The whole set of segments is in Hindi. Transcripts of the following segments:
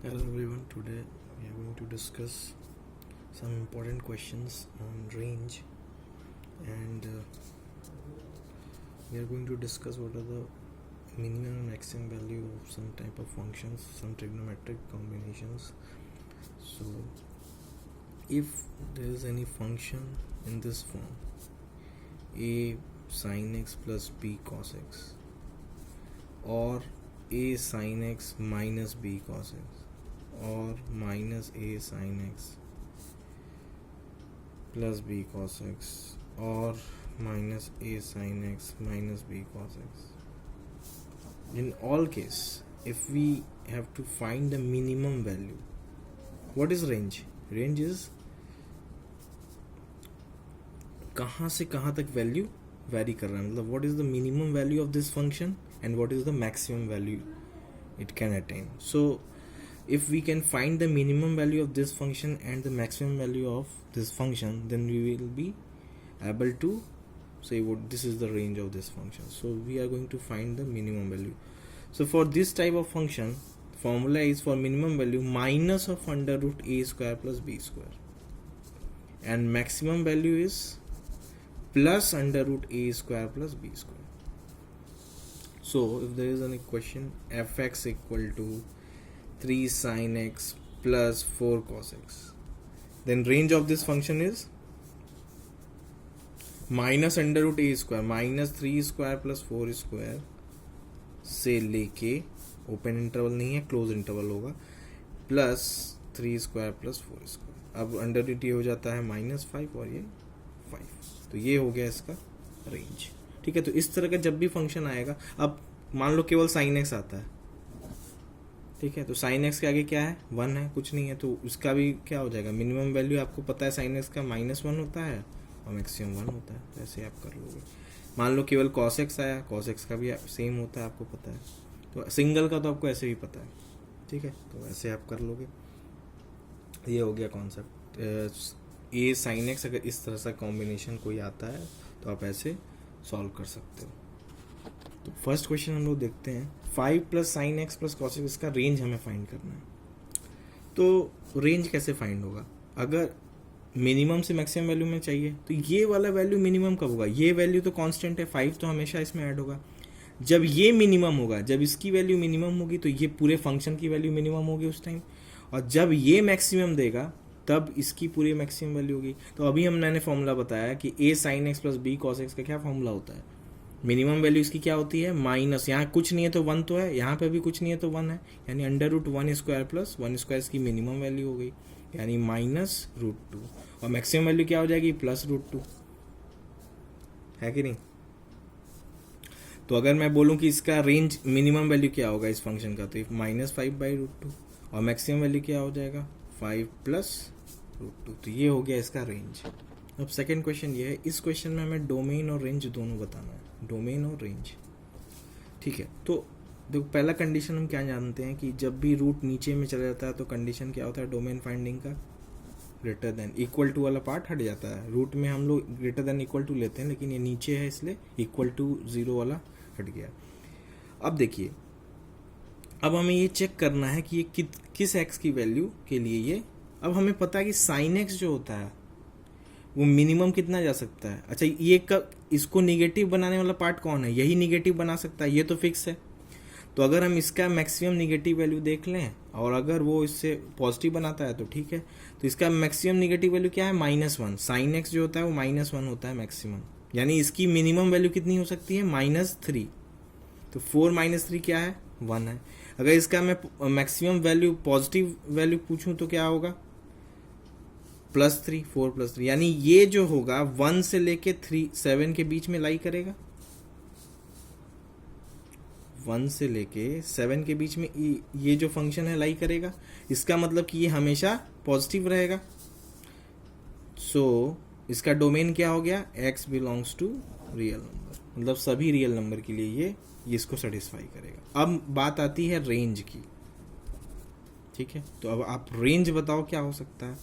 Hello everyone, today we are going to discuss some important questions on range and we are going to discuss what are the minimum and maximum value of some type of functions, some trigonometric combinations. So if there is any function in this form, a sin x plus b cos x or a sin x minus b cos x or minus a sin x plus b cos x or minus a sin x minus b cos x. In all case, if we have to find the minimum value, what is range? Range is कहाँ से कहाँ तक वैल्यू वैरी कर रहा है, मतलब what is the minimum value of this function and what is the maximum value it can attain. So if we can find the minimum value of this function and the maximum value of this function, then we will be able to say what this is the range of this function. So we are going to find the minimum value. So for this type of function, formula is for minimum value minus of under root a square plus b square, and maximum value is plus under root a square plus b square. So if there is an equation fx equal to 3 sin x plus 4 cos x, then range of this function is minus under root a square minus 3 square plus 4 square से लेके, ओपन इंटरवल नहीं है, क्लोज इंटरवल होगा, प्लस 3 स्क्वायर प्लस 4 स्क्वायर. अब अंडर रूट ये हो जाता है -5 और ये 5, तो ये हो गया इसका रेंज. ठीक है, तो इस तरह का जब भी फंक्शन आएगा, अब मान लो केवल साइन एक्स आता है, ठीक है, तो साइन एक्स के आगे क्या है, 1 है, कुछ नहीं है, तो उसका भी क्या हो जाएगा, मिनिमम वैल्यू आपको पता है साइन एक्स का -1 होता है और मैक्सिमम 1 होता है, तो ऐसे आप कर लोगे. मान लो केवल कॉस एक्स आया, कॉस एक्स का भी सेम होता है, आपको पता है, तो सिंगल का तो आपको ऐसे भी पता है. ठीक है, तो ऐसे आप कर लोगे. ये हो गया कॉन्सेप्ट. ए साइन एक्स अगर इस तरह से कॉम्बिनेशन कोई आता है तो आप ऐसे सॉल्व कर सकते हो. तो फर्स्ट क्वेश्चन हम लोग देखते हैं. 5 plus sign X plus cos x, इसका रेंज हमें फाइंड करना है. तो रेंज कैसे फाइंड होगा, अगर मिनिमम से मैक्सिमम वैल्यू में चाहिए तो ये वाला वैल्यू मिनिमम कब होगा, ये वैल्यू तो कांस्टेंट है, 5 तो हमेशा इसमें ऐड होगा. जब ये मिनिमम होगा, जब इसकी वैल्यू मिनिमम होगी तो ये पूरे फंक्शन की वैल्यू मिनिमम होगी उस टाइम, और जब ये मैक्सिमम देगा तब इसकी पूरी मैक्सिमम वैल्यू होगी. तो अभी हमने फॉर्मूला बताया कि A sine X plus B cos X का क्या फॉर्मूला होता है, मिनिमम वैल्यू इसकी क्या होती है, माइनस, यहाँ कुछ नहीं है तो 1 तो है, यहाँ पे भी कुछ नहीं है तो 1 है, यानी under root 1 square plus 1 square इसकी मिनिमम वैल्यू हो गई, यानी -√2, और मैक्सिमम वैल्यू क्या हो जाएगी, +√2, है कि नहीं. तो अगर मैं बोलूं कि इसका रेंज मिनिमम वैल्यू क्या होगा इस फंक्शन का, तो -5/√2 और मैक्सिमम वैल्यू क्या हो जाएगा, 5 +√2, तो ये हो गया इसका रेंज. अब सेकंड क्वेश्चन ये है, इस क्वेश्चन में हमें डोमेन और रेंज दोनों बताना है, डोमेन और रेंज. ठीक है, तो देखो पहला कंडीशन हम क्या जानते हैं कि जब भी रूट नीचे में चला जाता है तो कंडीशन क्या होता है डोमेन फाइंडिंग का, ग्रेटर देन इक्वल टू वाला पार्ट हट जाता है. रूट में हम लोग ग्रेटर देन इक्वल टू लेते हैं, लेकिन ये नीचे है इसलिए इक्वल टू 0 वाला हट गया. अब देखिए, अब हमें ये चेक करना है कि ये किस एक्स की वैल्यू के लिए ये, अब हमें पता है कि साइन एक्स जो होता है वो मिनिमम कितना जा सकता है. अच्छा, ये इसको निगेटिव बनाने वाला पार्ट कौन है, यही निगेटिव बना सकता है, ये तो फिक्स है. तो अगर हम इसका मैक्सिमम निगेटिव वैल्यू देख लें और अगर वो इससे पॉजिटिव बनाता है तो ठीक है. तो इसका मैक्सिमम निगेटिव वैल्यू क्या है, -1. साइन एक्स जो होता है वो -1 होता है मैक्सिमम, यानी इसकी मिनिमम वैल्यू कितनी हो सकती है, -3. तो 4 - 3 क्या है, 1 है. अगर इसका मैं मैक्सिमम वैल्यू पॉजिटिव वैल्यू पूछूं तो क्या होगा, +3, 4 + 3, यानी ये जो होगा 1 से लेके 7 के बीच में लाई करेगा, 1 से लेके 7 के बीच में ये जो फंक्शन है लाई करेगा. इसका मतलब कि ये हमेशा पॉजिटिव रहेगा. सो इसका डोमेन क्या हो गया, x belongs to real number, मतलब सभी रियल नंबर के लिए ये इसको सेटिस्फाई करेगा. अब बात आती है रेंज की. ठीक है, तो अब आप रेंज बताओ क्या हो सकता है.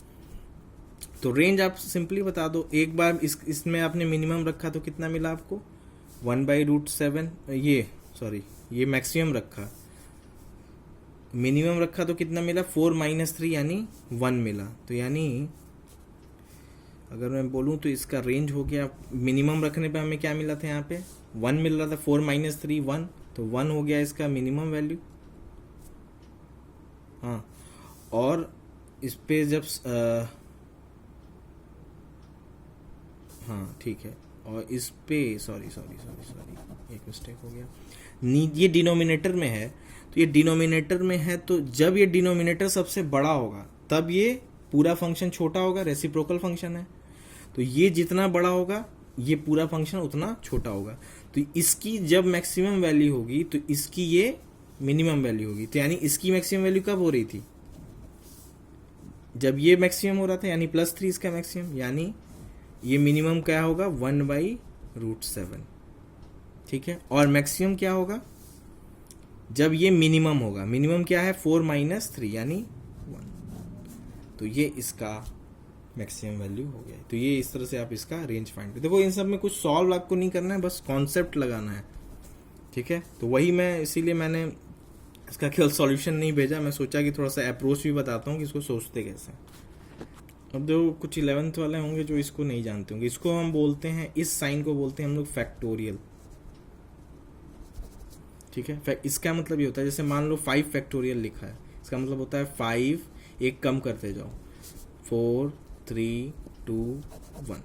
तो रेंज आप सिंपली बता दो, एक बार इसमें आपने मिनिमम रखा तो कितना मिला आपको, 1/√7, ये मैक्सिमम रखा, मिनिमम रखा तो कितना मिला, 4 - 3 यानी 1 मिला। तो यानी अगर मैं बोलूँ तो इसका रेंज हो गया, मिनिमम रखने पे हमें क्या मिला था, यहाँ पे 1 मिल रहा था, 4 - 3 1, तो 1 हो गया इसका मिनिमम वैल्यू। हाँ, और इस पे जब हाँ ठीक है, और इस पे सॉरी एक मिस्टेक हो गया, ये डिनोमिनेटर में है, तो ये डिनोमिनेटर में है, तो जब ये डिनोमिनेटर सबसे बड़ा होगा तब ये पूरा फंक्शन छोटा होगा, रेसिप्रोकल फंक्शन है, तो ये जितना बड़ा होगा ये पूरा फंक्शन उतना छोटा होगा। तो इसकी जब मैक्सिमम वैल्यू होगी तो इसकी ये मिनिमम वैल्यू होगी। तो यानी इसकी मैक्सिमम वैल्यू कब हो रही थी, जब ये मैक्सिमम हो रहा था, यानी +3 इसका मैक्सिमम, यानी ये मिनिमम क्या होगा, 1/√7। ठीक है, और मैक्सिमम क्या होगा जब ये मिनिमम होगा, मिनिमम क्या है 4 - 3 यानी 1, तो ये इसका मैक्सिमम वैल्यू हो गया। तो ये इस तरह से आप इसका रेंज फाइंड करें। देखो इन सब में कुछ सॉल्व आपको नहीं करना है, बस कॉन्सेप्ट लगाना है। ठीक है, तो वही मैं इसीलिए मैंने इसका केवल सॉल्यूशन नहीं भेजा, मैं सोचा कि थोड़ा सा अप्रोच भी बताता हूँ कि इसको सोचते कैसे। अब जो कुछ 11th वाले होंगे जो इसको नहीं जानते होंगे, इसको हम बोलते हैं, इस साइन को बोलते हैं हम लोग फैक्टोरियल। ठीक है, इसका मतलब ये होता है, जैसे मान लो 5 फैक्टोरियल लिखा है, इसका मतलब होता है 5 एक कम करते जाओ, 4 3 2 1।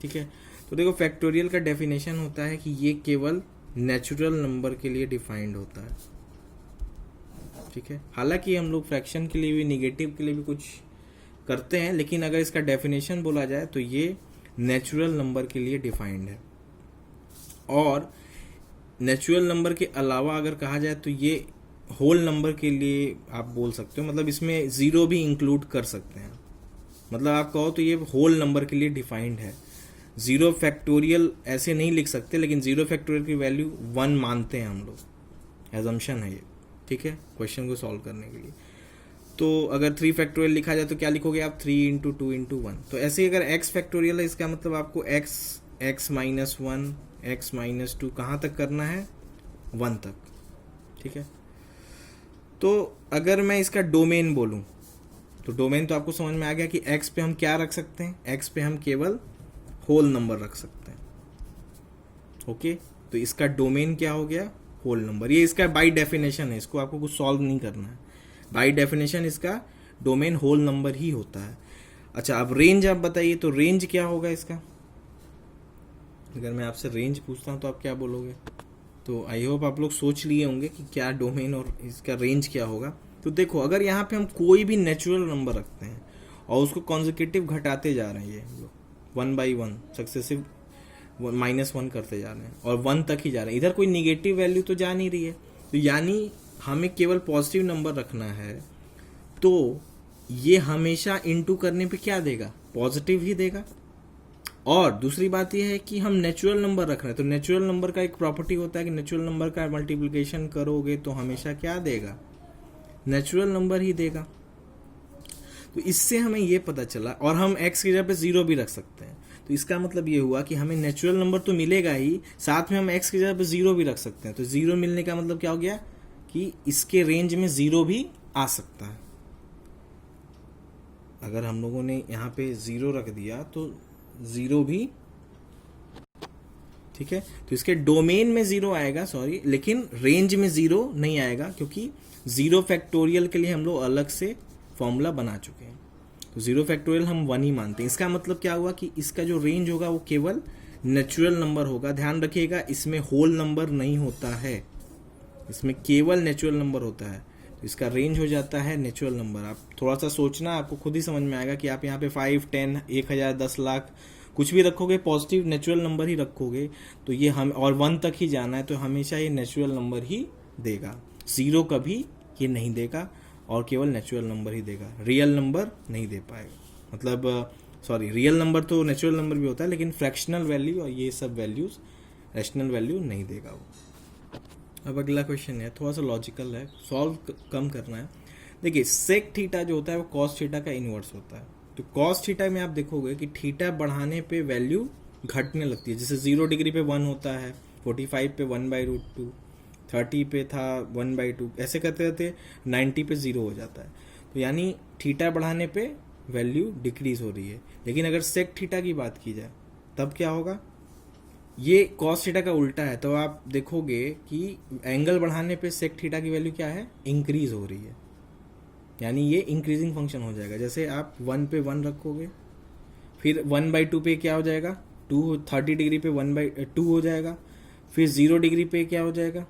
ठीक है, तो देखो फैक्टोरियल का डेफिनेशन होता है कि ये केवल नेचुरल नंबर के लिए डिफाइंड होता है। ठीक है, हालांकि हम लोग फ्रैक्शन के लिए भी, निगेटिव के लिए भी कुछ करते हैं, लेकिन अगर इसका डेफिनेशन बोला जाए तो ये नेचुरल नंबर के लिए डिफाइंड है। और नेचुरल नंबर के अलावा अगर कहा जाए तो ये होल नंबर के लिए आप बोल सकते हो, मतलब इसमें जीरो भी इंक्लूड कर सकते हैं। मतलब आप कहो तो ये होल नंबर के लिए डिफाइंड है। 0 फैक्टोरियल ऐसे नहीं लिख सकते, लेकिन 0 फैक्टोरियल की वैल्यू 1 मानते हैं हम लोग, एजम्पशन है ये। ठीक है, क्वेश्चन को सॉल्व करने के लिए। तो अगर 3 फैक्टोरियल लिखा जाए तो क्या लिखोगे आप, 3 × 2 × 1। तो ऐसे ही अगर x फैक्टोरियल है, इसका मतलब आपको x -1 x -2 कहाँ तक करना है, 1 तक। ठीक है, तो अगर मैं इसका डोमेन बोलूं तो डोमेन तो आपको समझ में आ गया कि x पे हम क्या रख सकते हैं, x पे हम केवल होल नंबर रख सकते हैं। ओके, तो इसका डोमेन क्या हो गया, होल नंबर। ये इसका बाय डेफिनेशन है, इसको आपको कुछ सॉल्व नहीं करना है, बाय डेफिनेशन इसका डोमेन होल नंबर ही होता है। अच्छा, अब रेंज आप बताइए, तो रेंज क्या होगा इसका, अगर मैं आपसे रेंज पूछता हूं तो आप क्या बोलोगे। तो आई होप आप लोग सोच लिए होंगे कि क्या डोमेन और इसका रेंज क्या होगा। तो देखो, अगर यहाँ पे हम कोई भी नेचुरल नंबर रखते हैं और उसको कॉन्जिक्यूटिव घटाते जा रहे हैं, ये 1/1 सक्सेसिव -1 करते जा रहे हैं और 1 तक ही जा रहे हैं, इधर कोई निगेटिव वैल्यू तो जा नहीं रही है, तो यानी हमें केवल पॉजिटिव नंबर रखना है, तो ये हमेशा इनटू करने पे क्या देगा, पॉजिटिव ही देगा। और दूसरी बात यह है कि हम नेचुरल नंबर रख रहे हैं, तो नेचुरल नंबर का एक प्रॉपर्टी होता है कि नेचुरल नंबर का मल्टीप्लिकेशन करोगे तो हमेशा क्या देगा, नेचुरल नंबर ही देगा। तो इससे हमें ये पता चला, और हम x की जगह पे 0 भी रख सकते हैं, तो इसका मतलब ये हुआ कि हमें नेचुरल नंबर तो मिलेगा ही, साथ में हम x की जगह पे 0 भी रख सकते हैं। तो 0 मिलने का मतलब क्या हो गया कि इसके रेंज में 0 भी आ सकता है। अगर हम लोगों ने यहाँ पे 0 रख दिया तो 0 भी, ठीक है, तो इसके डोमेन में 0 आएगा, सॉरी, लेकिन रेंज में 0 नहीं आएगा, क्योंकि 0 फैक्टोरियल के लिए हम लोग अलग से फॉर्मूला बना चुके हैं। तो 0 फैक्टोरियल हम 1 ही मानते हैं। इसका मतलब क्या हुआ कि इसका जो रेंज होगा वो केवल नेचुरल नंबर होगा। ध्यान रखिएगा, इसमें होल नंबर नहीं होता है, इसमें केवल नेचुरल नंबर होता है। तो इसका रेंज हो जाता है नेचुरल नंबर। आप थोड़ा सा सोचना, आपको खुद ही समझ में आएगा कि आप यहाँ पे 5, 10, 1000, 10 लाख कुछ भी रखोगे, पॉजिटिव नेचुरल नंबर ही रखोगे, तो ये हम और 1 तक ही जाना है, तो हमेशा ये नेचुरल नंबर ही देगा। 0 कभी ये नहीं देगा और केवल नेचुरल नंबर ही देगा, रियल नंबर नहीं दे पाएगा। मतलब सॉरी, रियल नंबर तो नेचुरल नंबर भी होता है, लेकिन फ्रैक्शनल वैल्यू और ये सब वैल्यूज रैशनल वैल्यू नहीं देगा वो। अब अगला क्वेश्चन है, थोड़ा सा लॉजिकल है, सॉल्व कम करना है। देखिए, सेक थीटा जो होता है वो कॉस थीटा का इनवर्स होता है। तो कॉस थीटा में आप देखोगे कि थीटा बढ़ाने पे वैल्यू घटने लगती है। जैसे 0 डिग्री पे 1 होता है, 45 पे 1/√2, 30 पे था 1/2, ऐसे करते करते 90 पे 0 हो जाता है। तो यानी थीटा बढ़ाने पे वैल्यू डिक्रीज हो रही है। लेकिन अगर सेक थीटा की बात की जाए तब क्या होगा, ये कॉस थीटा का उल्टा है। तो आप देखोगे कि एंगल बढ़ाने पे सेक थीटा की वैल्यू क्या है, इंक्रीज हो रही है, यानी ये इंक्रीजिंग फंक्शन हो जाएगा। जैसे आप 1 पे 1 रखोगे, फिर 1/2 पे क्या हो जाएगा, 2, 30 डिग्री पे 1/2 हो जाएगा, फिर 0 डिग्री पे क्या हो जाएगा,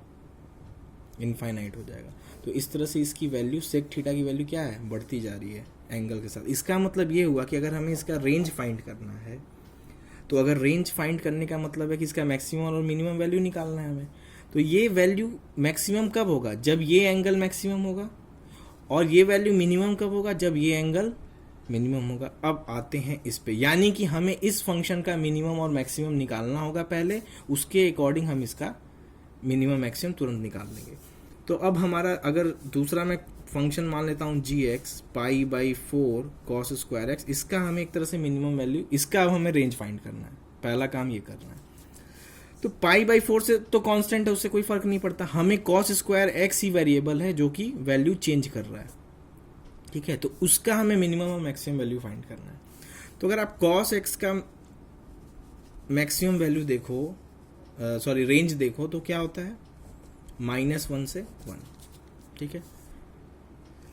इनफाइनाइट हो जाएगा। तो इस तरह से इसकी वैल्यू सेक थीटा की वैल्यू क्या है, बढ़ती जा रही है एंगल के साथ। इसका मतलब ये हुआ कि अगर हमें इसका रेंज फाइंड करना है, तो अगर रेंज फाइंड करने का मतलब है कि इसका मैक्सिमम और मिनिमम वैल्यू निकालना है हमें, तो ये वैल्यू मैक्सिमम कब होगा, जब ये एंगल मैक्सिमम होगा, और ये वैल्यू मिनिमम कब होगा, जब ये एंगल मिनिमम होगा। अब आते हैं इस पे, यानी कि हमें इस फंक्शन का मिनिमम और मैक्सिमम निकालना होगा पहले, उसके अकॉर्डिंग हम इसका मिनिमम मैक्सिमम तुरंत निकाल लेंगे। तो अब हमारा अगर दूसरा मैं फंक्शन मान लेता हूँ gx π/4 cos स्क्वायर एक्स, इसका हमें एक तरह से मिनिमम वैल्यू, इसका अब हमें रेंज फाइंड करना है, पहला काम ये करना है। तो π/4 से तो कांस्टेंट है, उससे कोई फर्क नहीं पड़ता, हमें cos स्क्वायर एक्स ही वेरिएबल है जो कि वैल्यू चेंज कर रहा है, ठीक है। तो उसका हमें मिनिमम और मैक्सिमम वैल्यू फाइंड करना है। तो अगर आप cos x का मैक्सिमम वैल्यू देखो, सॉरी रेंज देखो, तो क्या होता है, -1 से 1, ठीक है।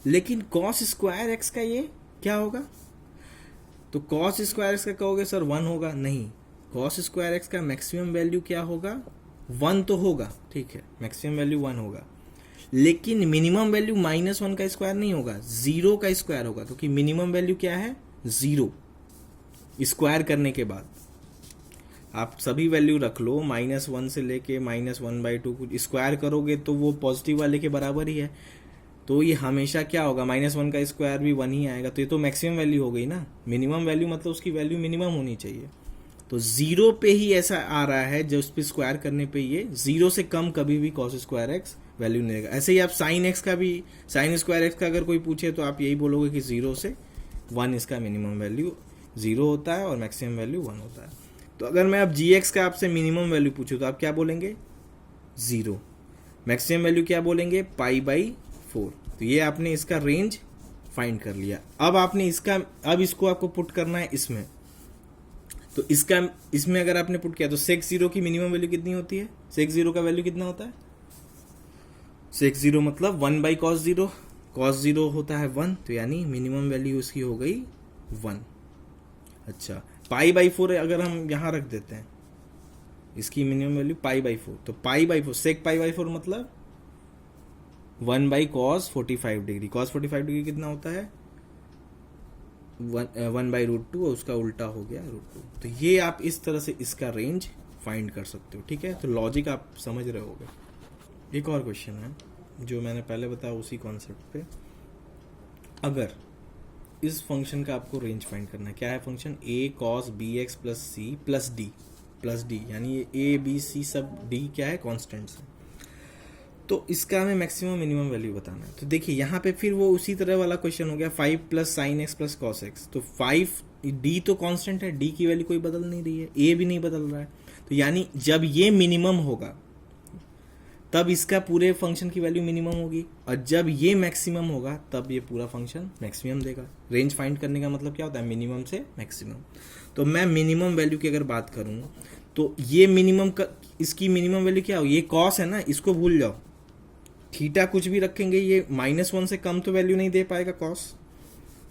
लेकिन cos स्क्वायर एक्स का ये क्या होगा, तो cos स्क्वायर एक्स का कहोगे सर 1 होगा, नहीं, cos स्क्वायर एक्स का मैक्सिमम वैल्यू क्या होगा, 1 तो होगा, ठीक है, मैक्सिमम वैल्यू 1 होगा, लेकिन मिनिमम वैल्यू -1 का स्क्वायर नहीं होगा, 0 का स्क्वायर होगा, क्योंकि मिनिमम वैल्यू क्या है, 0 स्क्वायर करने के बाद। आप सभी वैल्यू रख लो, -1 से लेके -1/2 स्क्वायर करोगे तो वो पॉजिटिव वाले के बराबर ही है, तो ये हमेशा क्या होगा, -1 का स्क्वायर भी 1 ही आएगा। तो ये तो मैक्सिमम वैल्यू हो गई ना, मिनिमम वैल्यू मतलब उसकी वैल्यू मिनिमम होनी चाहिए। तो 0 पे ही ऐसा आ रहा है, जो उस पर स्क्वायर करने पे ये 0 से कम कभी भी cos स्क्वायर एक्स वैल्यू नहीं रहेगा। ऐसे ही आप sin x का भी, sin स्क्वायर एक्स का अगर कोई पूछे तो आप यही बोलोगे कि 0 से 1 इसका मिनिमम वैल्यू 0 होता है और मैक्सिमम वैल्यू 1 होता है। तो अगर मैं अब gx का आपसे मिनिमम वैल्यू पूछूं तो आप क्या बोलेंगे, 0, मैक्सिमम वैल्यू क्या बोलेंगे, π/4। तो ये आपने इसका रेंज फाइंड कर लिया। अब आपने इसका, अब इसको आपको पुट करना है इसमें, तो इसका इसमें अगर आपने पुट किया तो sec 0 की मिनिमम वैल्यू कितनी होती है, sec 0 का वैल्यू कितना होता है, sec 0 मतलब 1/cos 0, cos 0 होता है 1, तो यानी मिनिमम वैल्यू उसकी हो गई 1। अच्छा, π/4 अगर हम यहाँ रख देते हैं, इसकी मिनिमम वैल्यू π/4, तो π/4 sec π/4 मतलब 1/cos 45 डिग्री, cos 45 डिग्री कितना होता है, 1/√2, और उसका उल्टा हो गया √2। तो ये आप इस तरह से इसका रेंज फाइंड कर सकते हो, ठीक है। तो लॉजिक आप समझ रहे होगे। एक और क्वेश्चन है जो मैंने पहले बताया उसी कॉन्सेप्ट पे। अगर इस फंक्शन का आपको रेंज फाइंड करना है, क्या है function, a cos bx plus c plus d, यानी ये a b c सब d क्या है, कॉन्स्टेंट्स है। तो इसका हमें मैक्सिमम मिनिमम वैल्यू बताना है। तो देखिए यहाँ पे फिर वो उसी तरह वाला क्वेश्चन हो गया, 5 + sin x + cos x। तो 5 d तो कांस्टेंट है, d की वैल्यू कोई बदल नहीं रही है, a भी नहीं बदल रहा है, तो यानी जब ये मिनिमम होगा तब इसका पूरे फंक्शन की वैल्यू मिनिमम होगी, और जब ये मैक्सिमम होगा तब ये पूरा फंक्शन मैक्सिमम देगा। रेंज फाइंड करने का मतलब क्या होता है, मिनिमम से मैक्सिमम। तो मैं मिनिमम वैल्यू की अगर बात करूं तो ये मिनिमम का, इसकी मिनिमम वैल्यू क्या हो, ये कॉस है ना, इसको भूल जाओ, थीटा कुछ भी रखेंगे ये -1 से कम तो वैल्यू नहीं दे पाएगा कॉस,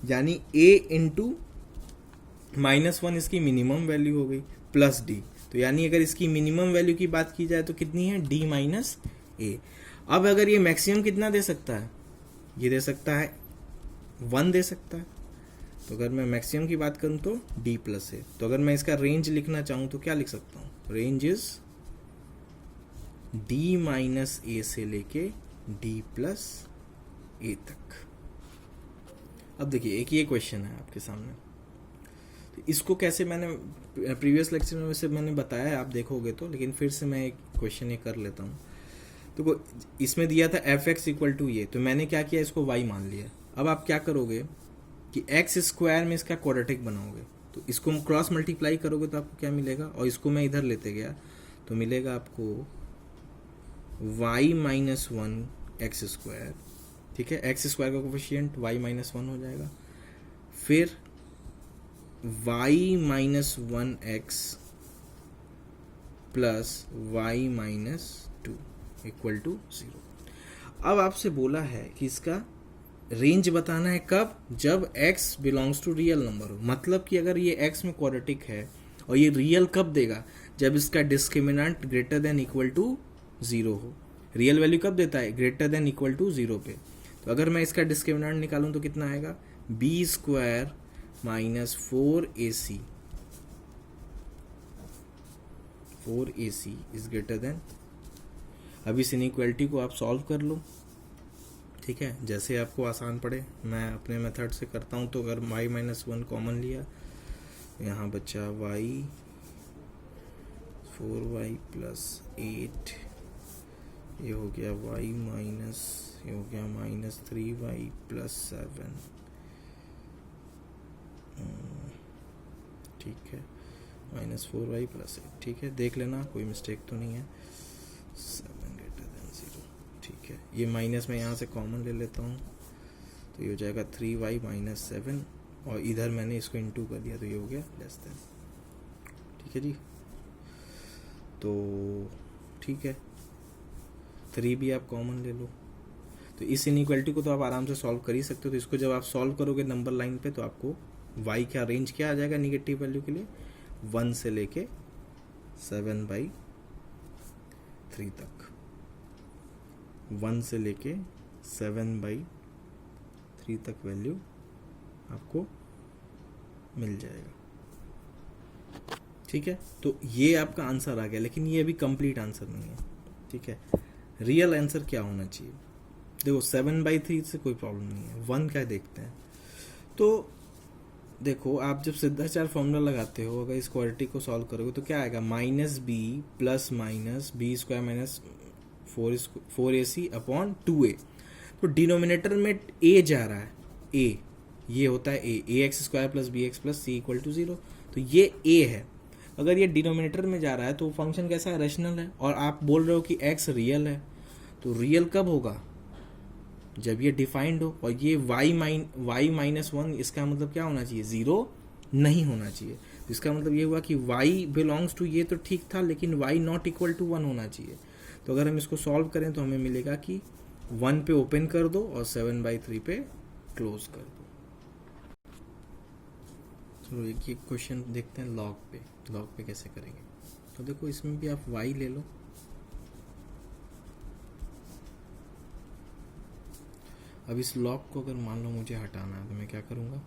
यानी a इंटू -1 इसकी मिनिमम वैल्यू हो गई, प्लस d। तो यानी अगर इसकी मिनिमम वैल्यू की बात की जाए तो कितनी है, d - a। अब अगर ये मैक्सिमम कितना दे सकता है, ये दे सकता है 1 दे सकता है। तो अगर मैं मैक्सिमम की बात करूं तो d + a। तो अगर मैं इसका रेंज लिखना चाहूं तो क्या लिख सकता हूं, रेंज इज d - a से लेके d + a तक। अब देखिए एक ये क्वेश्चन है आपके सामने, तो इसको कैसे, मैंने प्रीवियस लेक्चर में वैसे मैंने बताया, आप देखोगे तो, लेकिन फिर से मैं एक क्वेश्चन ये कर लेता हूँ। तो इसमें दिया था fx = ये, तो मैंने क्या किया, इसको y मान लिया। अब आप क्या करोगे कि x² में इसका क्वाड्रेटिक बनाओगे, तो इसको क्रॉस मल्टीप्लाई करोगे तो आपको क्या मिलेगा, और इसको मैं इधर लेते गया तो मिलेगा आपको y minus one x square, ठीक है, एक्स स्क्वायर का कोफिशिएंट वाई माइनस वन हो जाएगा, फिर y minus one x plus y minus two equal to zero. अब आपसे बोला है कि इसका रेंज बताना है कब, जब x belongs to real number हो, मतलब कि अगर ये x में क्वाड्रेटिक है और ये रियल कब देगा, जब इसका discriminant greater than equal to zero हो। रियल वैल्यू कब देता है, greater than equal to zero पे। तो अगर मैं इसका डिस्क्रिमिनेंट निकालूं तो कितना आएगा, b square minus 4ac is greater than. अब इस इनइक्वालिटी को आप सॉल्व कर लो, ठीक है, जैसे आपको आसान पड़े। मैं अपने मेथड से करता हूँ। तो अगर y माइनस वन कॉमन लिया, यहाँ बचा y 4y प्लस 8, ये हो गया y माइनस, ये हो गया माइनस 3y प्लस 7, ठीक है, माइनस 4y प्लस 8, ठीक है, देख लेना कोई मिस्टेक तो नहीं है। 7 ग्रेटर देन 0, ठीक है, ये माइनस में यहाँ से कॉमन ले लेता हूँ, तो ये हो जाएगा 3y माइनस 7, और इधर मैंने इसको इनटू कर दिया तो ये हो गया लेस देन, ठीक है जी। तो ठीक है, 3 भी आप कॉमन ले लो। तो इस इनइक्वालिटी को तो आप आराम से सॉल्व कर ही सकते हो। तो इसको जब आप सॉल्व करोगे नंबर लाइन पे, तो आपको y का रेंज क्या आ जाएगा निगेटिव वैल्यू के लिए, 1 से लेके 7/3 तक, 1 से लेके 7/3 तक वैल्यू आपको मिल जाएगा, ठीक है। तो ये आपका आंसर आ गया, लेकिन ये अभी कंप्लीट आंसर नहीं है, ठीक है। रियल आंसर क्या होना चाहिए, देखो 7/3 से कोई प्रॉब्लम नहीं है, 1 क्या देखते हैं। तो देखो आप जब सिद्धाचार फॉर्मूला लगाते हो, अगर इस क्वाड्रेटिक को सॉल्व करोगे तो क्या आएगा, minus b plus minus b square minus 4ac upon 2a। तो डिनोमिनेटर में a जा रहा है, a ये होता है a ax square plus b x plus c equal to 0। तो ये a है। अगर ये डिनोमिनेटर में जा रहा है तो फंक्शन कैसा है, रेशनल है। और आप बोल रहे हो कि x रियल है, तो रियल कब होगा, जब ये डिफाइंड हो। और ये y माइनस वन, इसका मतलब क्या होना चाहिए, 0 नहीं होना चाहिए। तो इसका मतलब ये हुआ कि y बिलोंग्स टू ये तो ठीक था, लेकिन y नॉट इक्वल टू 1 होना चाहिए। तो अगर हम इसको सॉल्व करें तो हमें मिलेगा कि 1 पे ओपन कर दो और 7/3 पे क्लोज कर दो। चलो एक ये क्वेश्चन देखते हैं लॉग पे कैसे करेंगे। तो देखो इसमें भी आप y ले लो, अब इस लॉग को अगर मान लो मुझे हटाना है तो मैं क्या करूँगा,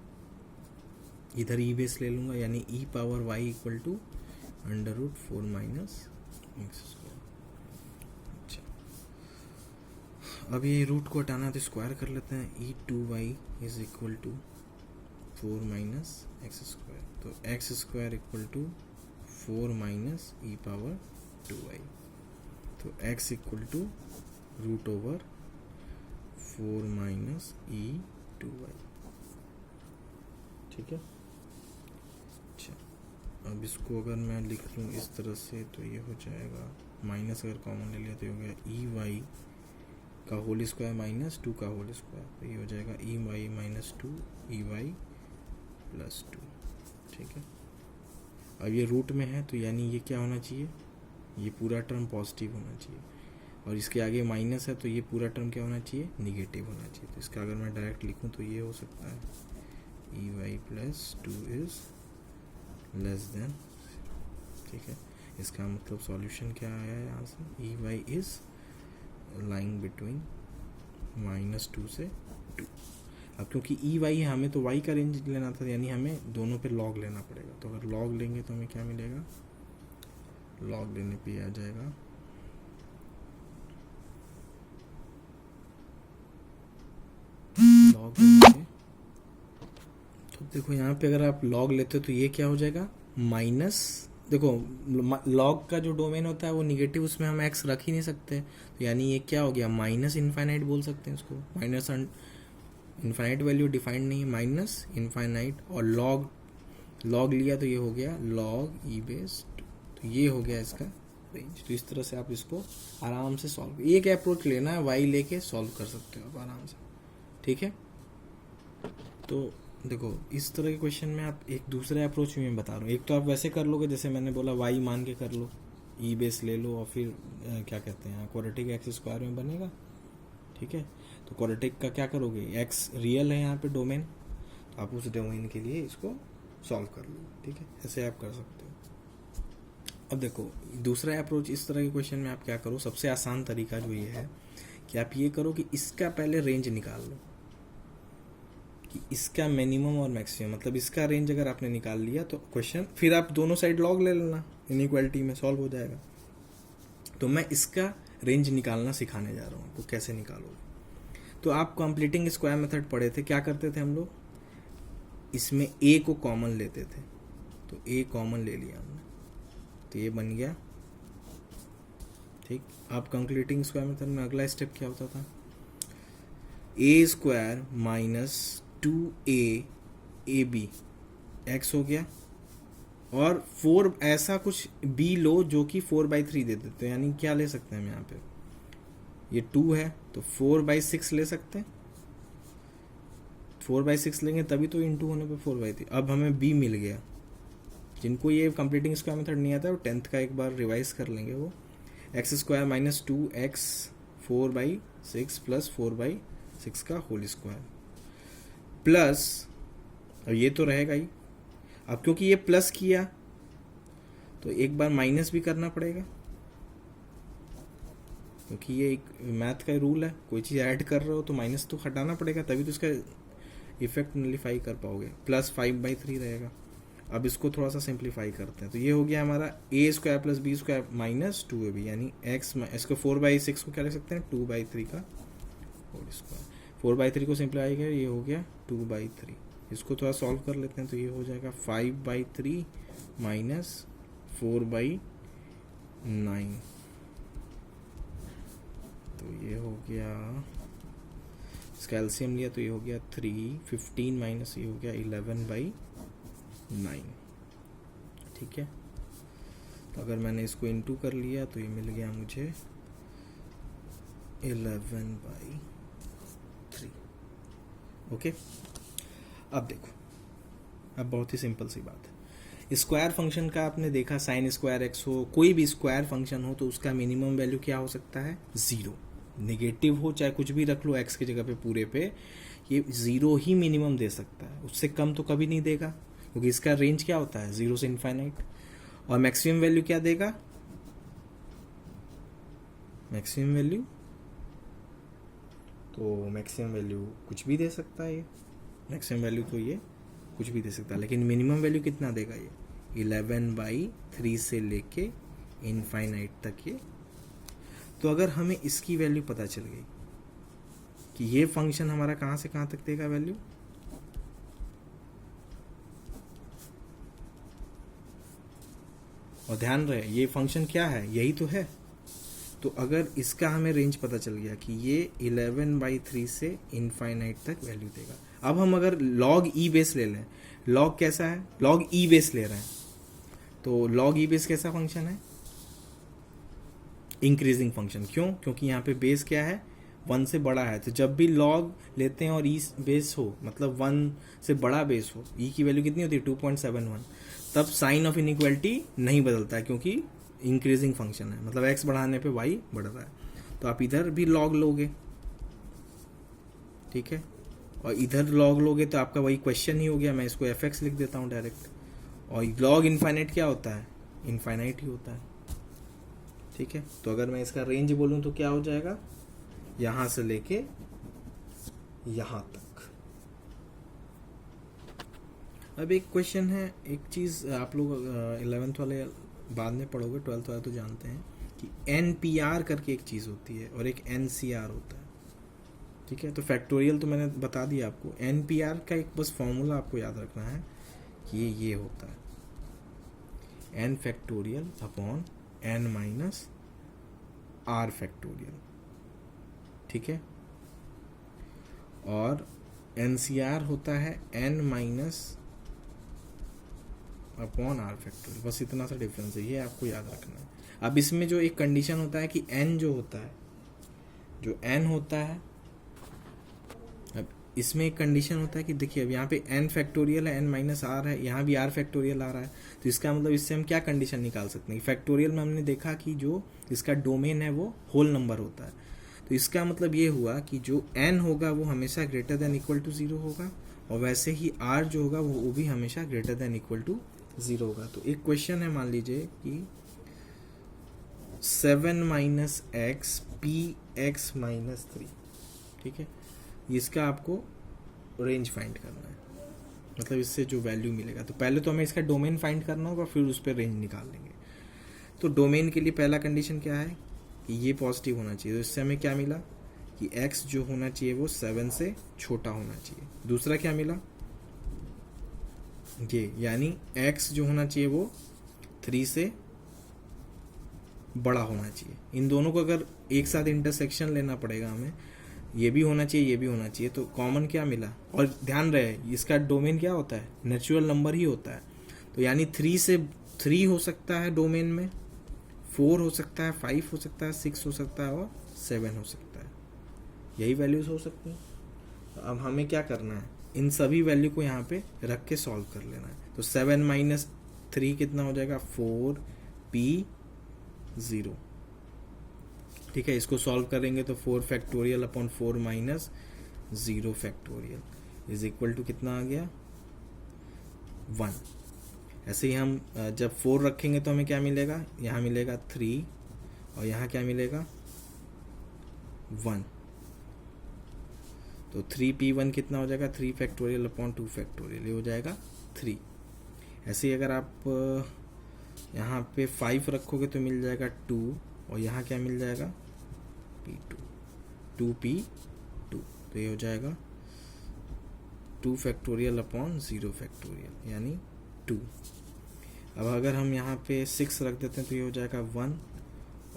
इधर ई बेस ले लूँगा, यानी e power y equal to √4 minus x square. अच्छा, अब ये रूट को हटाना है तो स्क्वायर कर लेते हैं, e2y is equal to 4 minus x square. तो X square equal to 4 minus E power 2y। तो x equal to √4 minus e2y, ठीक है। अच्छा, अब इसको अगर मैं लिख लूँ इस तरह से तो ये हो जाएगा, माइनस अगर कॉमन ले लिया तो ये हो गया e y का होल स्क्वायर माइनस 2 का होल स्क्वायर। तो ये हो जाएगा e y minus 2 e y plus 2, ठीक है। अब ये रूट में है तो यानी ये क्या होना चाहिए, ये पूरा टर्म पॉजिटिव होना चाहिए, और इसके आगे माइनस है तो ये पूरा टर्म क्या होना चाहिए, निगेटिव होना चाहिए। तो इसका अगर मैं डायरेक्ट लिखूं तो ये हो सकता है e y plus 2 is less than, ठीक है। इसका मतलब सॉल्यूशन क्या आया है यहाँ से, e y is lying between -2 से 2। अब क्योंकि ई वाई है, हमें तो वाई का रेंज लेना था, यानी हमें दोनों पे लॉग लेना पड़ेगा। तो अगर लॉग लेंगे तो हमें क्या मिलेगा, लॉग लेने पे आ जाएगा लॉग लेने पे। तो देखो यहाँ पे अगर आप लॉग लेते हो तो ये क्या हो जाएगा, माइनस, देखो लॉग का जो डोमेन होता है वो निगेटिव, उसमें हम एक्स रख ही नहीं सकते। तो यानी ये क्या हो गया, माइनस इनफाइनाइट बोल सकते हैं इसको, माइनस इनफाइनाइट वैल्यू डिफाइंड नहीं है, माइनस इनफाइनाइट। और लॉग लिया तो ये हो गया लॉग ई बेस 2। तो ये हो गया इसका रेंज। तो इस तरह से आप इसको आराम से सॉल्व, एक अप्रोच लेना है, वाई लेके सॉल्व कर सकते हो आप आराम से, ठीक है। तो देखो इस तरह के क्वेश्चन में आप एक दूसरे अप्रोच में बता रहा हूँ, एक तो आप वैसे कर लोगे जैसे मैंने बोला, वाई मान के कर लो, ई बेस ले लो और फिर क्या कहते हैं क्वाड्रेटिक एक्स स्क्वायर में बनेगा, ठीक है। तो क्वाड्रेटिक का क्या करोगे, एक्स रियल है यहाँ पे डोमेन, तो आप उस डोमेन के लिए इसको सॉल्व कर लो, ठीक है, ऐसे आप कर सकते हो। अब देखो दूसरा अप्रोच इस तरह के क्वेश्चन में आप क्या करो, सबसे आसान तरीका जो ये है कि आप ये करो कि इसका पहले रेंज निकाल लो, कि इसका मिनिमम और मैक्सिमम, मतलब इसका रेंज अगर आपने निकाल लिया तो क्वेश्चन, फिर आप दोनों साइड लॉग ले लेना, इनइक्वालिटी में सॉल्व हो जाएगा। तो मैं इसका रेंज निकालना सिखाने जा रहा हूँ आपको, कैसे निकालोगे। तो आप कंप्लीटिंग स्क्वायर मेथड पढ़े थे, क्या करते थे हम लोग, इसमें ए को कॉमन लेते थे, तो ए कॉमन ले लिया हमने, तो ये बन गया, ठीक। आप कंप्लीटिंग स्क्वायर मेथड में अगला स्टेप क्या होता था, A square minus 2a ab X हो गया, और 4 ऐसा कुछ b लो जो कि 4/3 दे देते हैं, यानी क्या ले सकते हैं हम यहाँ पे, ये 2 है तो 4/6 ले सकते हैं, 4/6 लेंगे तभी तो इंटू होने पे 4/3। अब हमें b मिल गया, जिनको ये कंप्लीटिंग स्क्वायर मेथड नहीं आता है वो 10th का एक बार रिवाइज कर लेंगे, वो x square minus 2x 4/6 plus 4/6 का होल स्क्वायर प्लस, अब ये तो रहेगा ही, अब क्योंकि ये प्लस किया तो एक बार माइनस भी करना पड़ेगा, क्योंकि ये एक मैथ का रूल है, कोई चीज़ ऐड कर रहे हो तो माइनस तो हटाना पड़ेगा, तभी तो इसका इफेक्ट नलिफाई कर पाओगे, प्लस 5/3 रहेगा। अब इसको थोड़ा सा सिंप्लीफाई करते हैं, तो ये हो गया हमारा A square plus B square minus 2ab, यानी एक्स, इसको 4/6 को क्या लिख सकते हैं 2/3 का होल स्क्वायर, 4/3 को सिंप्लीफाई किया, ये हो गया 2/3। इसको थोड़ा सॉल्व कर लेते हैं, तो ये हो जाएगा 5/3 माइनस 4/9, तो ये हो गया, इसका एलसीएम लिया तो ये हो गया 3, 15 माइनस ये हो गया 11/9, ठीक है। तो अगर मैंने इसको इनटू कर लिया तो ये मिल गया मुझे 11/3, ओके। अब देखो, अब बहुत ही सिंपल सी बात है, स्क्वायर फंक्शन का आपने देखा, साइन स्क्वायर एक्स हो, कोई भी स्क्वायर फंक्शन हो तो उसका मिनिमम वैल्यू क्या हो सकता है, 0, नेगेटिव हो चाहे कुछ भी रख लो एक्स की जगह पे, पूरे पे ये 0 ही मिनिमम दे सकता है, उससे कम तो कभी नहीं देगा, क्योंकि इसका रेंज क्या होता है 0 से इनफाइनाइट। और मैक्सिमम वैल्यू क्या देगा, मैक्सिमम वैल्यू, तो मैक्सिमम वैल्यू कुछ भी दे सकता है, ये मैक्सिमम वैल्यू तो ये कुछ भी दे सकता है, लेकिन मिनिमम वैल्यू कितना देगा, ये 11/3 से लेके इनफाइनाइट तक ये। तो अगर हमें इसकी वैल्यू पता चल गई कि ये फंक्शन हमारा कहाँ से कहाँ तक देगा वैल्यू, और ध्यान रहे ये फंक्शन क्या है, यही तो है, तो अगर इसका हमें रेंज पता चल गया कि ये 11/3 से इनफाइनाइट तक वैल्यू देगा। अब हम अगर log ई बेस ले लें, log कैसा है, log ई बेस ले रहे हैं, तो log ई बेस कैसा फंक्शन है, इंक्रीजिंग फंक्शन, क्यों, क्योंकि यहाँ पे बेस क्या है 1 से बड़ा है, तो जब भी log लेते हैं और ई बेस हो, मतलब 1 से बड़ा बेस हो, ई की वैल्यू कितनी होती है 2.71, तब साइन ऑफ इनइक्वालिटी नहीं बदलता है, क्योंकि इंक्रीजिंग फंक्शन है, मतलब x बढ़ाने पे y बढ़ रहा है, तो आप इधर भी log लोगे, ठीक है, और इधर log लोगे तो आपका वही क्वेश्चन ही हो गया, मैं इसको fx लिख देता हूँ डायरेक्ट, और log इनफाइनाइट क्या होता है, इनफाइनाइट ही होता है, ठीक है। तो अगर मैं इसका रेंज बोलूँ तो क्या हो जाएगा, यहाँ से लेके यहाँ तक। अब एक क्वेश्चन है, एक चीज़ आप लोग 11th वाले बाद में पढ़ोगे, 12th वाले तो जानते हैं कि NPR करके एक चीज़ होती है और एक NCR होता है, ठीक है। तो फैक्टोरियल तो मैंने बता दिया आपको, NPR का एक बस फॉर्मूला आपको याद रखना है कि ये होता है n factorial upon n minus r factorial, ठीक है। और NCR होता है n minus upon r factorial, बस इतना सा डिफरेंस है, ये आपको याद रखना है। अब इसमें जो एक कंडीशन होता है कि n जो होता है, जो n होता है, अब इसमें एक कंडीशन होता है कि देखिए अब यहाँ पे n फैक्टोरियल है, n माइनस आर है, यहाँ भी r फैक्टोरियल आ रहा है, तो इसका मतलब इससे हम क्या कंडीशन निकाल सकते हैं? फैक्टोरियल में हमने देखा कि जो इसका डोमेन है वो होल नंबर होता है, तो इसका मतलब ये हुआ कि जो n होगा वो हमेशा ग्रेटर देन इक्वल टू 0 होगा, और वैसे ही r जो होगा वो भी हमेशा ग्रेटर देन इक्वल टू 0 होगा। तो एक क्वेश्चन है, मान लीजिए कि 7 minus x P x minus 3, ठीक है, इसका आपको रेंज फाइंड करना है, मतलब इससे जो वैल्यू मिलेगा, तो पहले तो हमें इसका डोमेन फाइंड करना होगा, फिर उस पर रेंज निकाल लेंगे। तो डोमेन के लिए पहला कंडीशन क्या है कि ये पॉजिटिव होना चाहिए, तो इससे हमें क्या मिला कि x जो होना चाहिए वो 7 से छोटा होना चाहिए। दूसरा क्या मिला, ये यानी x जो होना चाहिए वो 3 से बड़ा होना चाहिए। इन दोनों को अगर एक साथ इंटरसेक्शन लेना पड़ेगा हमें, ये भी होना चाहिए, ये भी होना चाहिए, तो कॉमन क्या मिला, और ध्यान रहे इसका डोमेन क्या होता है, नेचुरल नंबर ही होता है, तो यानी 3 से 3 हो सकता है डोमेन में, 4 हो सकता है, 5 हो सकता है, 6 हो सकता है और 7 हो सकता है, यही वैल्यूज हो सकती हैं। तो अब हमें क्या करना है, इन सभी वैल्यू को यहाँ पे रख के सॉल्व कर लेना है। तो 7 माइनस 3 कितना हो जाएगा, 4p0, ठीक है, इसको सॉल्व करेंगे तो 4 factorial upon 4 minus 0 factorial is equal to कितना आ गया, 1। ऐसे ही हम जब 4 रखेंगे तो हमें क्या मिलेगा, यहाँ मिलेगा 3 और यहाँ क्या मिलेगा 1, तो 3p1 कितना हो जाएगा, 3 फैक्टोरियल अपॉन 2 फैक्टोरियल, ये हो जाएगा 3। ऐसे ही अगर आप यहाँ पे 5 रखोगे तो मिल जाएगा 2, और यहाँ क्या मिल जाएगा p2, 2p2, तो ये हो जाएगा 2 फैक्टोरियल अपॉन 0 फैक्टोरियल यानी 2। अब अगर हम यहाँ पे 6 रख देते हैं तो ये हो जाएगा 1,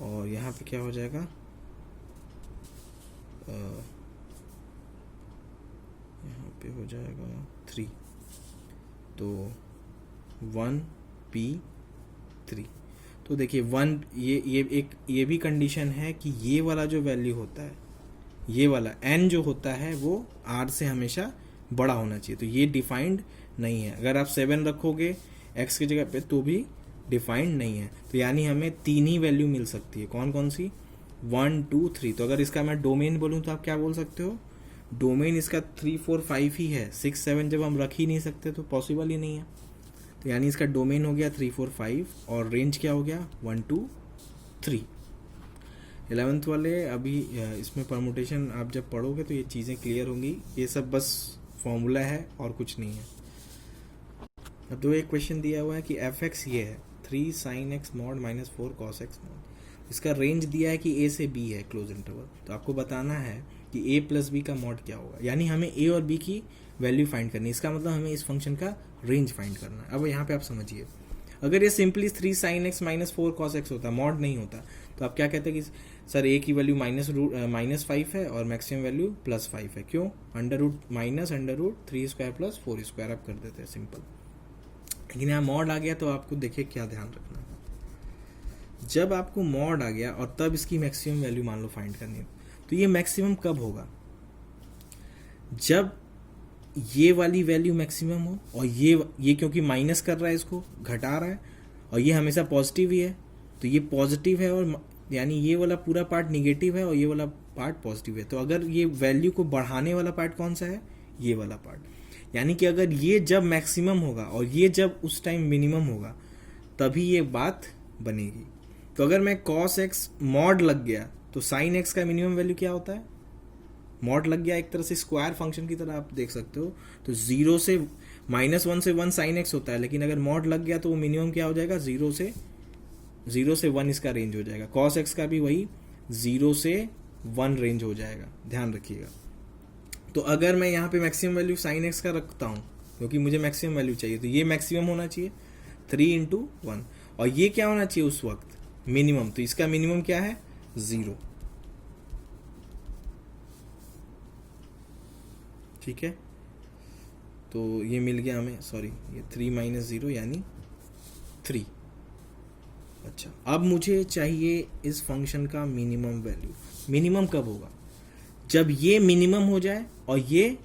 और यहाँ पे क्या हो जाएगा, यहाँ पे हो जाएगा 3, तो 1p3। तो देखिए 1, ये भी कंडीशन है कि ये वाला जो वैल्यू होता है, ये वाला n जो होता है वो r से हमेशा बड़ा होना चाहिए, तो ये डिफाइंड नहीं है। अगर आप 7 रखोगे x की जगह पे तो भी डिफाइंड नहीं है, तो यानी हमें 3 ही वैल्यू मिल सकती है, कौन कौन सी, 1 2 3। तो अगर इसका मैं डोमेन बोलूँ तो आप क्या बोल सकते हो, डोमेन इसका 3 4 5 ही है, 6 7 जब हम रख ही नहीं सकते तो पॉसिबल ही नहीं है, तो यानी इसका डोमेन हो गया 3 4 5 और रेंज क्या हो गया 1 2 3। 11th वाले अभी इसमें परमुटेशन आप जब पढ़ोगे तो ये चीज़ें क्लियर होंगी, ये सब बस फॉर्मूला है और कुछ नहीं है। अब दो एक क्वेश्चन दिया हुआ है कि एफ एक्स ये है 3 sin x mod minus 4 cos x mod, इसका रेंज दिया है कि a से b है क्लोज इंटरवल, तो आपको बताना है कि a प्लस बी का मॉड क्या होगा, यानी हमें a और b की वैल्यू फाइंड करनी है, इसका मतलब हमें इस फंक्शन का रेंज फाइंड करना है। अब यहाँ पे आप समझिए, अगर ये simply 3 sin x minus 4 cos x होता, मॉड नहीं होता, तो आप क्या कहते हैं कि सर a की वैल्यू -5 है और मैक्सिमम वैल्यू +5 है, क्यों, -√3² प्लस 4² आप कर देते हैं सिंपल। लेकिन यहाँ मॉड आ गया तो आपको देखिए क्या ध्यान रखना है, जब आपको मॉड आ गया और तब इसकी मैक्सिमम वैल्यू मान लो फाइंड करनी है, तो ये मैक्सिमम कब होगा, जब ये वाली वैल्यू मैक्सिमम हो और ये क्योंकि माइनस कर रहा है, इसको घटा रहा है, और ये हमेशा पॉजिटिव ही है, तो ये पॉजिटिव है और यानी ये वाला पूरा पार्ट निगेटिव है और ये वाला पार्ट पॉजिटिव है, तो अगर ये वैल्यू को बढ़ाने वाला पार्ट कौन सा है, ये वाला पार्ट, यानी कि अगर ये जब मैक्सिमम होगा और ये जब उस टाइम मिनिमम होगा तभी ये बात बनेगी। तो अगर मैं cos x मॉड लग गया तो sin x का मिनिमम वैल्यू क्या होता है, मॉड लग गया, एक तरह से स्क्वायर फंक्शन की तरह आप देख सकते हो, तो 0 से -1 से 1 sin x होता है, लेकिन अगर मॉड लग गया तो वो मिनिमम क्या हो जाएगा, 0 से 1 इसका रेंज हो जाएगा। cos x का भी वही 0 से 1 रेंज हो जाएगा, ध्यान रखिएगा। तो अगर मैं यहाँ पे मैक्सिमम वैल्यू sin x का रखता हूँ क्योंकि मुझे मैक्सिमम वैल्यू चाहिए, तो ये मैक्सिमम होना चाहिए 3 × 1, और ये क्या होना चाहिए उस वक्त, मिनिमम, तो इसका मिनिमम क्या है 0, ठीक है, तो ये मिल गया हमें, सॉरी ये 3 - 0 यानी 3। अच्छा, अब मुझे चाहिए इस फंक्शन का मिनिमम वैल्यू। मिनिमम कब होगा? जब ये मिनिमम हो जाए और ये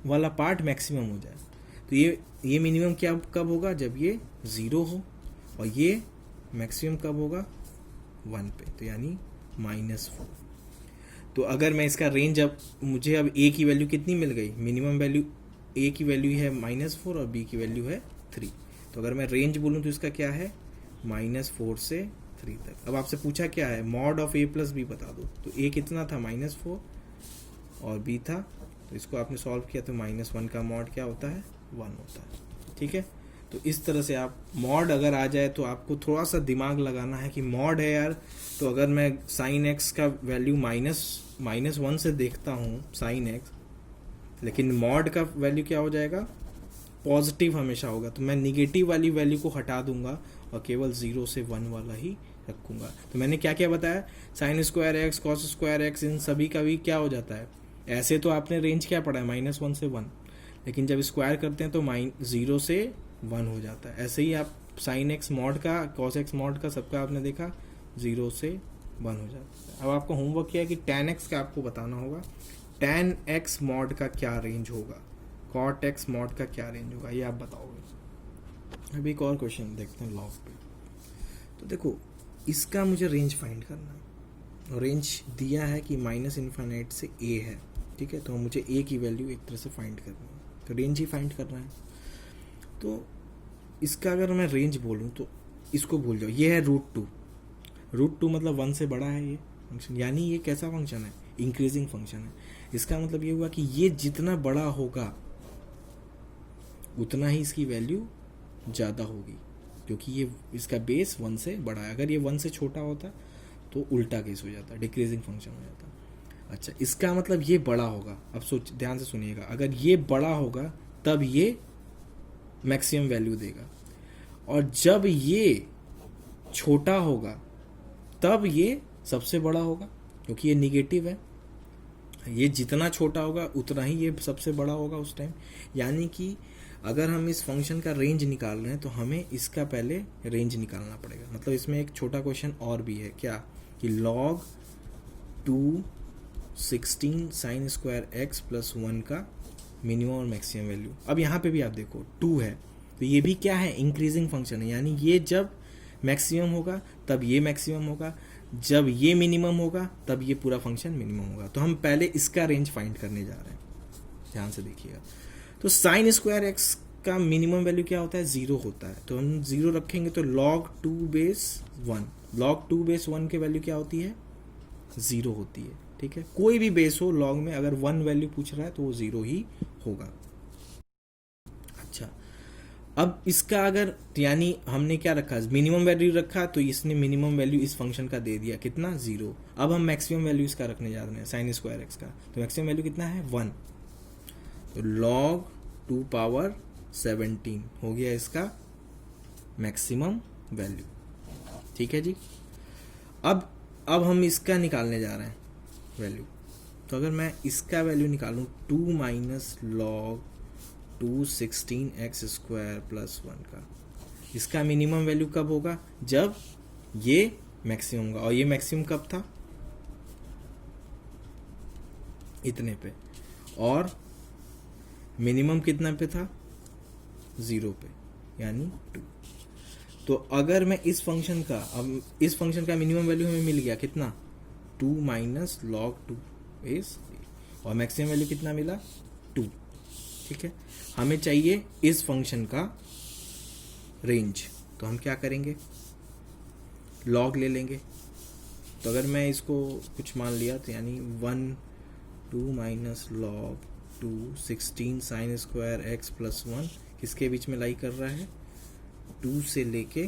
वाला पार्ट मैक्सिमम हो जाए। तो ये मिनिमम क्या कब होगा? जब ये 0 हो, और ये मैक्सिमम कब होगा? 1 पे, तो यानी -4। तो अगर मैं इसका रेंज, अब मुझे अब a की वैल्यू कितनी मिल गई? मिनिमम वैल्यू a की वैल्यू है -4 और b की वैल्यू है 3। तो अगर मैं रेंज बोलूँ तो इसका क्या है? -4 से 3 तक। अब आपसे पूछा क्या है? Mod of a plus b बता दो। तो a कितना था? -4 और b था, तो इसको आपने सॉल्व किया तो -1 का मॉड क्या होता है? 1 होता है। ठीक है, तो इस तरह से आप मॉड अगर आ जाए तो आपको थोड़ा सा दिमाग लगाना है कि मॉड है यार, तो अगर मैं साइन एक्स का वैल्यू -1 से देखता हूँ साइन एक्स, लेकिन मॉड का वैल्यू क्या हो जाएगा? पॉजिटिव हमेशा होगा, तो मैं निगेटिव वाली वैल्यू को हटा दूंगा और केवल 0 से 1 वाला ही रखूंगा। तो मैंने क्या क्या बताया? Sine square X, cos square X, इन सभी का भी क्या हो जाता है? ऐसे तो आपने रेंज क्या पढ़ा है? -1 से 1, लेकिन जब स्क्वायर करते हैं तो 0 से 1 हो जाता है। ऐसे ही आप साइन एक्स मॉड का, कॉस एक्स मॉड का, सबका आपने देखा 0 से 1 हो जाता है। अब आपको होमवर्क क्या है कि tan x का आपको बताना होगा, tan x मॉड का क्या रेंज होगा, cot x मॉड का क्या रेंज होगा, ये आप बताओगे। अभी एक और क्वेश्चन देखते हैं लॉग पे। तो देखो, इसका मुझे रेंज फाइंड करना है, और रेंज दिया है कि -∞ से a है। ठीक है, तो मुझे a की वैल्यू एक तरह से फाइंड करनी है, तो रेंज ही फाइंड करना है। तो इसका अगर मैं रेंज बोलूँ तो इसको भूल जाओ, ये है √2 मतलब 1 से बड़ा है ये फंक्शन, यानी ये कैसा फंक्शन है? इंक्रीजिंग फंक्शन है। इसका मतलब ये हुआ कि ये जितना बड़ा होगा उतना ही इसकी वैल्यू ज़्यादा होगी, क्योंकि ये इसका बेस 1 से बड़ा है। अगर ये 1 से छोटा होता तो उल्टा केस हो जाता, डिक्रीजिंग फंक्शन हो जाता। अच्छा, इसका मतलब ये बड़ा होगा। अब सोच, ध्यान से सुनिएगा, अगर ये बड़ा होगा तब ये मैक्सिमम वैल्यू देगा, और जब ये छोटा होगा तब ये सबसे बड़ा होगा, क्योंकि ये निगेटिव है। ये जितना छोटा होगा उतना ही ये सबसे बड़ा होगा उस टाइम। यानी कि अगर हम इस फंक्शन का रेंज निकाल रहे हैं तो हमें इसका पहले रेंज निकालना पड़ेगा। मतलब इसमें एक छोटा क्वेश्चन और भी है, क्या कि log 216 sign square x plus 1 का मिनिमम और मैक्सिमम वैल्यू। अब यहाँ पे भी आप देखो 2 है, तो ये भी क्या है? इंक्रीजिंग फंक्शन है, यानी ये जब मैक्सिमम होगा तब ये मैक्सिमम होगा, जब ये मिनिमम होगा तब ये पूरा फंक्शन मिनिमम होगा। तो हम पहले इसका रेंज फाइंड करने जा रहे हैं, ध्यान से देखिएगा। तो साइन स्क्वायर एक्स का मिनिमम वैल्यू क्या होता है? 0 होता है, तो हम 0 रखेंगे तो log 2 बेस 1, log 2 बेस 1 की वैल्यू क्या होती है? 0 होती है। ठीक है, कोई भी बेस हो लॉग में, अगर 1 वैल्यू पूछ रहा है तो वो 0 ही होगा। अच्छा, अब इसका अगर, यानी हमने क्या रखा? मिनिमम वैल्यू रखा, तो इसने मिनिमम वैल्यू इस फंक्शन का दे दिया, कितना? 0। अब हम मैक्सिमम वैल्यू इसका रखने जा रहे हैं, साइन स्क्वायर एक्स का, तो मैक्सिमम वैल्यू कितना है? 1। तो log 2 पावर 17 हो गया इसका मैक्सिमम वैल्यू। ठीक है जी। अब हम इसका निकालने जा रहे हैं वैल्यू। तो अगर मैं इसका वैल्यू निकालूं 2 minus log 216 x square plus 1 का, इसका मिनिमम वैल्यू कब होगा? जब ये मैक्सिमम होगा, और ये मैक्सिमम कब था? इतने पे, और मिनिमम कितना पे था? 0 पे, यानी 2। तो अगर मैं इस फंक्शन का, अब इस फंक्शन का मिनिमम वैल्यू हमें मिल गया कितना? 2 माइनस log 2 इज, और मैक्सिमम वैल्यू कितना मिला? 2। ठीक है, हमें चाहिए इस फंक्शन का रेंज, तो हम क्या करेंगे? log ले लेंगे। तो अगर मैं इसको कुछ मान लिया तो यानी 2 minus log 216 sign square x plus 1 किसके बीच में लाई कर रहा है? 2 से लेके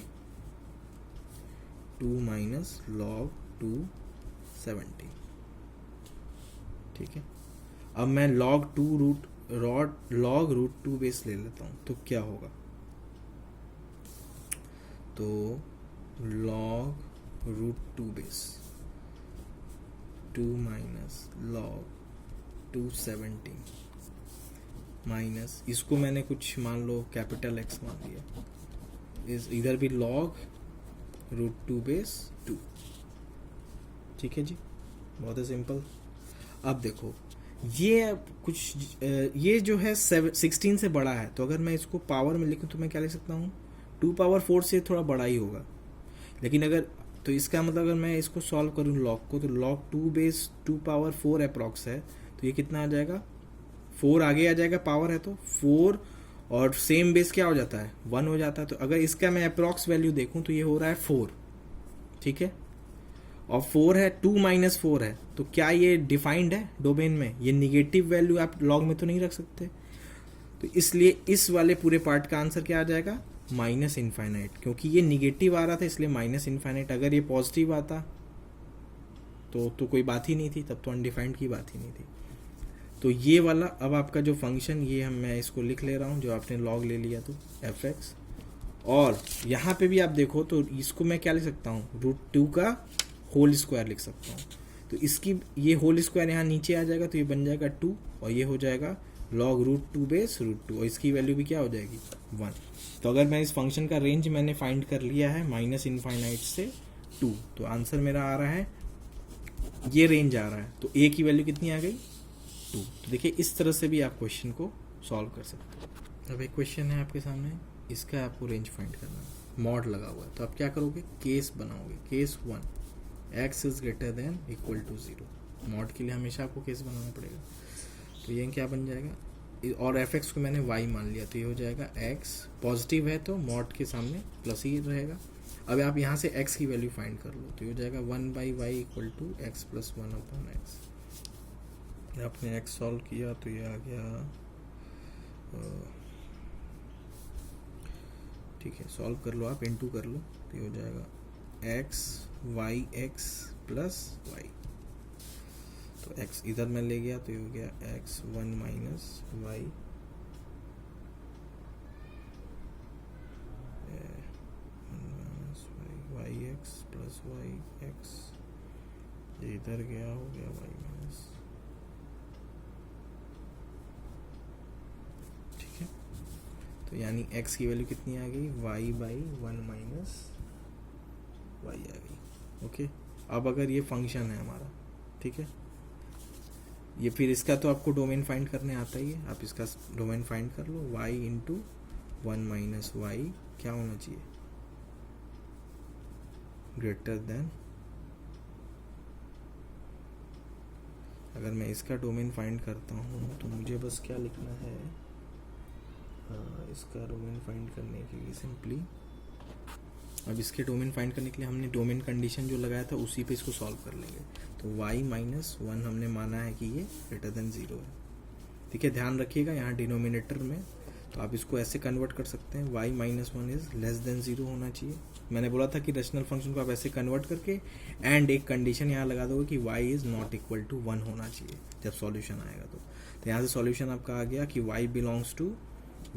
2 माइनस log 217। ठीक है, अब मैं log 2 बेस ले लेता हूं, तो क्या होगा? तो log 2 base 2 minus log 217 minus, इसको मैंने कुछ मान लो कैपिटल एक्स मान लिया, इज इधर भी log √2/2। ठीक है जी, बहुत ही सिंपल। अब देखो ये अब कुछ ये जो है 16 से बड़ा है, तो अगर मैं इसको पावर में लिखूं तो मैं क्या लिख सकता हूँ, 2 पावर 4 से थोड़ा बड़ा ही होगा। लेकिन अगर तो इसका मतलब अगर मैं इसको सॉल्व करूँ लॉग को, तो log 2/2 अप्रॉक्स है, तो ये कितना आ जाएगा, 4 आगे आ जाएगा, पावर है तो 4 और सेम बेस क्या हो जाता है 1 हो जाता है। तो अगर इसका मैं अप्रॉक्स वैल्यू देखूं तो ये हो रहा है 4। ठीक है, और 4 है, 2 - 4 है, तो क्या ये डिफाइंड है डोमेन में, ये निगेटिव वैल्यू आप लॉग में तो नहीं रख सकते। तो इसलिए इस वाले पूरे पार्ट का आंसर क्या आ जाएगा, -∞, क्योंकि ये निगेटिव आ रहा था इसलिए -∞। अगर ये पॉजिटिव आता तो कोई बात ही नहीं थी, तब तो अनडिफाइंड की बात ही नहीं थी। तो ये वाला अब आपका जो फंक्शन, ये मैं इसको लिख ले रहा हूँ, जो आपने लॉग ले लिया तो fx, और यहाँ पे भी आप देखो तो इसको मैं क्या लिख सकता हूँ, √2 का होल स्क्वायर लिख सकता हूँ। तो इसकी ये होल स्क्वायर यहाँ नीचे आ जाएगा, तो ये बन जाएगा 2, और ये हो जाएगा log √2/√2, और इसकी वैल्यू भी क्या हो जाएगी 1। तो अगर मैं इस फंक्शन का रेंज मैंने फाइंड कर लिया है -∞ से 2, तो आंसर मेरा आ रहा है, ये रेंज आ रहा है, तो a की वैल्यू कितनी आ गई 2। तो देखिए इस तरह से भी आप क्वेश्चन को सॉल्व कर सकते हो। अब एक क्वेश्चन है आपके सामने, इसका आपको रेंज फाइंड करना है, मॉड लगा हुआ है, तो आप क्या करोगे, केस बनाओगे, case 1 x is greater than equal to 0। Mod के लिए हमेशा आपको केस बनाना पड़ेगा। तो ये क्या बन जाएगा, और fx को मैंने y मान लिया, तो ये हो जाएगा x, पॉजिटिव है तो मॉड के सामने प्लस ही रहेगा। अब आप यहाँ से x की वैल्यू फाइंड कर लो, तो ये हो जाएगा 1/y equal to x + 1/x। आपने x सॉल्व किया तो ये आ गया, ठीक है, सॉल्व कर लो आप, इनटू कर लो, तो ये हो जाएगा x yx + y। तो x इधर मैं ले गया, तो ये हो गया x 1 - y yx + yx, ये इधर गया, हो गया y माइनस। ठीक है, तो यानी x की वैल्यू कितनी आ गई, y/1 - y आ गई। ओके, अब अगर ये फंक्शन है हमारा, ठीक है, ये फिर इसका तो आपको डोमेन फाइंड करने आता ही है, आप इसका डोमेन फाइंड कर लो, y × 1 - y क्या होना चाहिए, ग्रेटर देन, अगर मैं इसका डोमेन फाइंड करता हूँ तो मुझे बस क्या लिखना है, इसका डोमेन फाइंड करने के लिए सिंपली, अब इसके डोमेन फाइंड करने के लिए हमने डोमेन कंडीशन जो लगाया था उसी पे इसको सॉल्व कर लेंगे। तो y - 1 हमने माना है कि ये ग्रेटर देन 0 है। ठीक है, ध्यान रखिएगा यहाँ डिनोमिनेटर में, तो आप इसको ऐसे कन्वर्ट कर सकते हैं, y - 1 इज लेस देन 0 होना चाहिए। मैंने बोला था कि रेशनल फंक्शन को आप ऐसे कन्वर्ट करके एंड एक कंडीशन यहाँ लगा दोगे कि y is not equal to 1 होना चाहिए जब सॉल्यूशन आएगा। तो यहाँ से सॉल्यूशन आपका आ गया कि y बिलोंग्स टू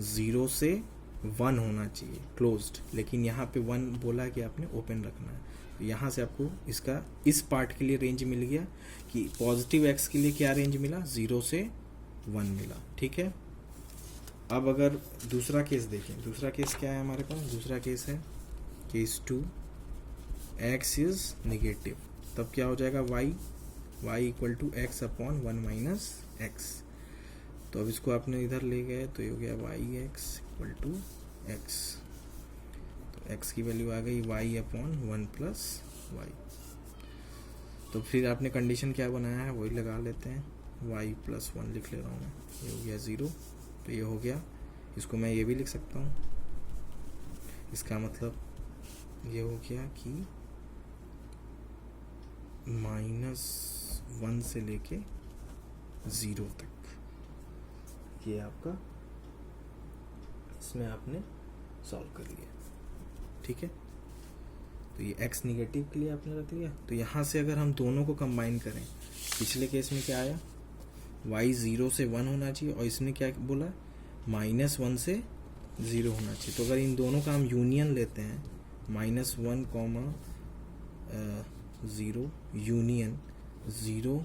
0 से 1 होना चाहिए क्लोज्ड, लेकिन यहाँ पे 1 बोला कि आपने ओपन रखना है। तो यहाँ से आपको इसका इस पार्ट के लिए रेंज मिल गया कि पॉजिटिव x के लिए क्या रेंज मिला, 0 से 1 मिला। ठीक है, अब अगर दूसरा केस देखें, दूसरा केस क्या है हमारे पास, दूसरा केस है केस 2, x इज नेगेटिव, तब क्या हो जाएगा y equal to x upon 1 - x। तो अब इसको आपने इधर ले गए तो ये हो गया yx इक्वल टू x, तो x की वैल्यू आ गई y अपॉन 1 + y। तो फिर आपने कंडीशन क्या बनाया है वही लगा लेते हैं, y + 1 लिख ले रहा हूँ मैं, ये हो गया 0, तो ये हो गया। इसको मैं ये भी लिख सकता हूँ, इसका मतलब ये हो गया कि -1 से लेके 0 तक, ये आपका इसमें आपने सॉल्व कर लिया। ठीक है, तो ये x निगेटिव के लिए आपने रख लिया। तो यहाँ से अगर हम दोनों को कंबाइन करें, पिछले केस में क्या आया, y 0 से 1 होना चाहिए, और इसने क्या बोला, -1 से 0 होना चाहिए। तो अगर इन दोनों का हम यूनियन लेते हैं, -1, 0 यूनियन 0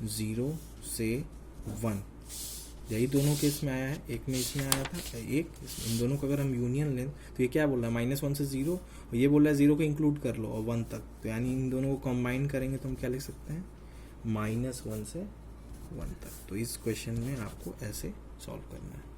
0 से 1, यही दोनों केस में आया है, एक में इसमें आया था, एक इन दोनों का अगर हम यूनियन लें तो ये क्या बोल रहा है -1 से 0, और ये बोल रहा है 0 को इंक्लूड कर लो और 1 तक, तो यानी इन दोनों को कंबाइन करेंगे तो हम क्या लिख सकते हैं -1 से 1 तक। तो इस क्वेश्चन में आपको ऐसे सॉल्व करना है।